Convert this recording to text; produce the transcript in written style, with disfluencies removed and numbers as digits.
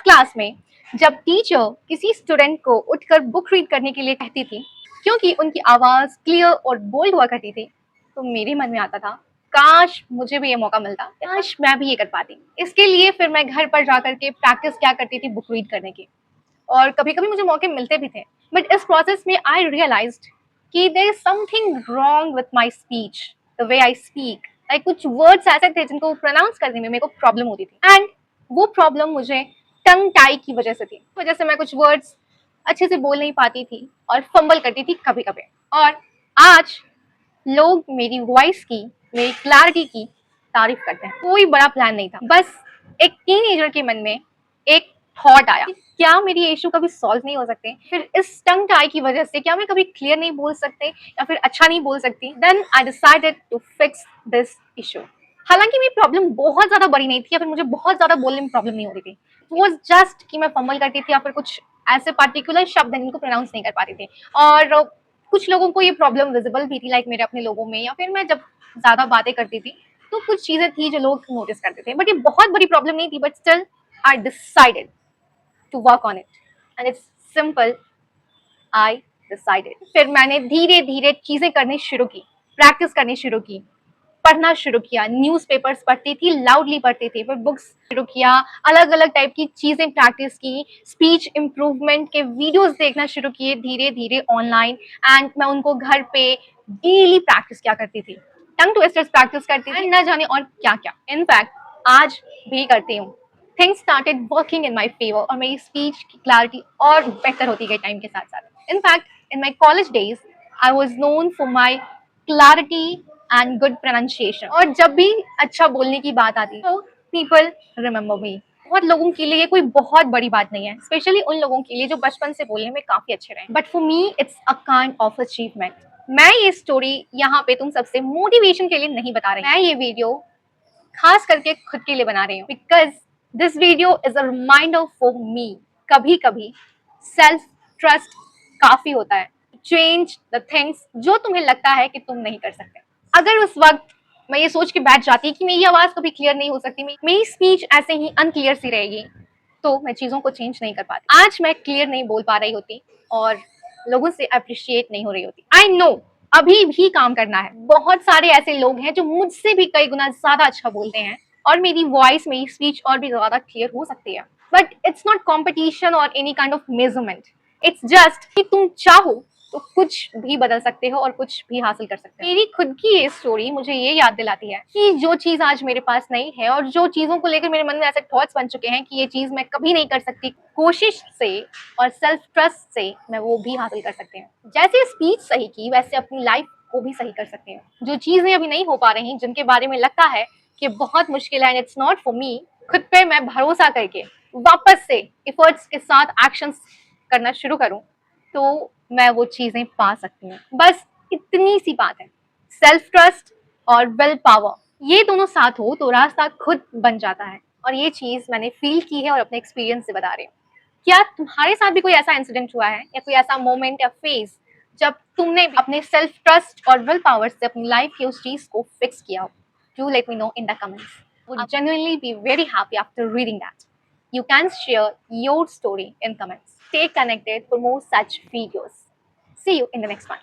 Class में जब teacher किसी स्टूडेंट को उठकर बुक रीड करने के लिए कहती थी, क्योंकि उनकी आवाज क्लियर और बोल्ड हुआ करती थी, तो मेरे मन में आता था काश मुझे भी ये मौका मिलता, काश मैं भी ये कर पाती। इसके लिए फिर मैं घर पर जाकर के प्रैक्टिस क्या करती थी बुक रीड करने की, और कभी कभी मुझे मौके मिलते भी थे। बट इस प्रोसेस में आई रियलाइज्ड कि there is something wrong with my speech, the way I speak. Like कुछ वर्ड्स ऐसे थे जिनको प्रोनाउंस करने में मेरे को प्रॉब्लम होती थी, एंड वो प्रॉब्लम मुझे टंग टाई की वजह से थी। वजह से मैं कुछ वर्ड्स अच्छे से बोल नहीं पाती थी और फंबल करती थी कभी कभी। और आज लोग मेरी वॉइस की, मेरी क्लैरिटी की तारीफ करते हैं। कोई बड़ा प्लान नहीं था, बस एक टीनेजर के मन में एक थॉट आया, क्या मेरी इशू कभी सॉल्व नहीं हो सकते? फिर इस टंग टाई की वजह से क्या मैं कभी क्लियर नहीं बोल सकते या फिर अच्छा नहीं बोल सकती? Then I decided to fix this issue. हालांकि मेरी प्रॉब्लम बहुत ज्यादा बड़ी नहीं थी या फिर मुझे बहुत ज्यादा बोलने में प्रॉब्लम नहीं हो रही थी। इट वाज जस्ट कि मैं फंबल करती थी या फिर कुछ ऐसे पर्टिकुलर शब्द हैं जिनको प्रोनाउंस नहीं कर पाती थी। और कुछ लोगों को ये प्रॉब्लम विजिबल भी थी, लाइक मेरे अपने लोगों में, या फिर मैं जब ज्यादा बातें करती थी तो कुछ चीजें थी जो लोग नोटिस करते थे। बट ये बहुत बड़ी प्रॉब्लम नहीं थी, but still I decided to work on it, and it's simple, I decided. फिर मैंने धीरे धीरे चीजें करनी शुरू की, प्रैक्टिस करनी शुरू की, पढ़ना शुरू किया, न्यूज़पेपर्स पढ़ती थी, लाउडली पढ़ती थी, फिर बुक्स शुरू किया, अलग अलग टाइप की चीजें प्रैक्टिस की, स्पीच इम्प्रूवमेंट के वीडियोस देखना शुरू किए धीरे धीरे ऑनलाइन, एंड मैं उनको घर पे डेली प्रैक्टिस क्या करती थी, टंग ट्विस्टर्स प्रैक्टिस करती थी, न जाने और क्या क्या। इनफैक्ट आज भी करती हूँ। Things started working in my favour, और मेरी स्पीच की क्लैरिटी और बेहतर होती गई टाइम के साथ साथ। In fact in my college days I was known for my clarity and good pronunciation, और जब भी अच्छा बोलने की बात आती तो पीपल रिमेम्बर मी। बहुत लोगों के लिए ये कोई बहुत बड़ी बात नहीं है, स्पेशली उन लोगों के लिए जो बचपन से बोलने में काफी अच्छे रहे, but for me it's a kind of achievement. मैं ये स्टोरी यहाँ पे तुम सबसे मोटिवेशन के लिए नहीं बता रही, मैं ये वीडियो खास करके खुद के लिए बना रही हूँ, because this video is a reminder for me. कभी कभी सेल्फ ट्रस्ट काफी होता है, चेंज द थिंग्स जो तुम्हें लगता है कि तुम नहीं कर सकते। अगर उस वक्त मैं ये सोच के बैठ जाती कि मेरी आवाज कभी क्लियर नहीं हो सकती, मेरी स्पीच ऐसे ही अनक्लियर सी रहेगी, तो मैं चीजों को चेंज नहीं कर पाती। आज मैं क्लियर नहीं बोल पा रही होती और लोगों से अप्रिशिएट नहीं हो रही होती। आई नो अभी भी काम करना है। बहुत सारे ऐसे लोग हैं जो मुझसे भी कई गुना ज्यादा अच्छा बोलते हैं, और मेरी वॉइस, मेरी स्पीच और भी ज्यादा क्लियर हो सकती है। बट इट्स नॉट कॉम्पिटिशन और any kind of measurement, it's just कि तुम चाहो तो कुछ भी बदल सकते हो और कुछ भी हासिल कर सकते हो। मेरी खुद की ये स्टोरी मुझे ये याद दिलाती है कि जो चीज आज मेरे पास नहीं है, और जो चीजों को लेकर मेरे मन में ऐसे थॉट्स बन चुके हैं कि ये चीज मैं कभी नहीं कर सकती, कोशिश से और सेल्फ ट्रस्ट से मैं वो भी हासिल कर सकती हूँ। जैसे स्पीच सही की, वैसे अपनी लाइफ को भी सही कर सकते हैं। जो चीजें अभी नहीं हो पा रही, जिनके बारे में लगता है कि बहुत मुश्किल है, इट्स नॉट फॉर मी, खुद पे मैं भरोसा करके वापस से एफर्ट्स के साथ एक्शंस करना शुरू करूं, तो मैं वो चीजें पा सकती हूँ। बस इतनी सी बात है। सेल्फ ट्रस्ट और विल पावर, ये दोनों साथ हो तो रास्ता खुद बन जाता है, और ये चीज मैंने फील की है और अपने एक्सपीरियंस से बता रही हूँ। क्या तुम्हारे साथ भी कोई ऐसा इंसिडेंट हुआ है, या कोई ऐसा मोमेंट या फेज जब तुमने अपने सेल्फ ट्रस्ट और विल पावर से अपनी लाइफ की उस चीज को फिक्स किया हो? Do let me know in the comments. Would genuinely be very happy after reading that. You can share your story in comments. Stay connected for more such videos. See you in the next one.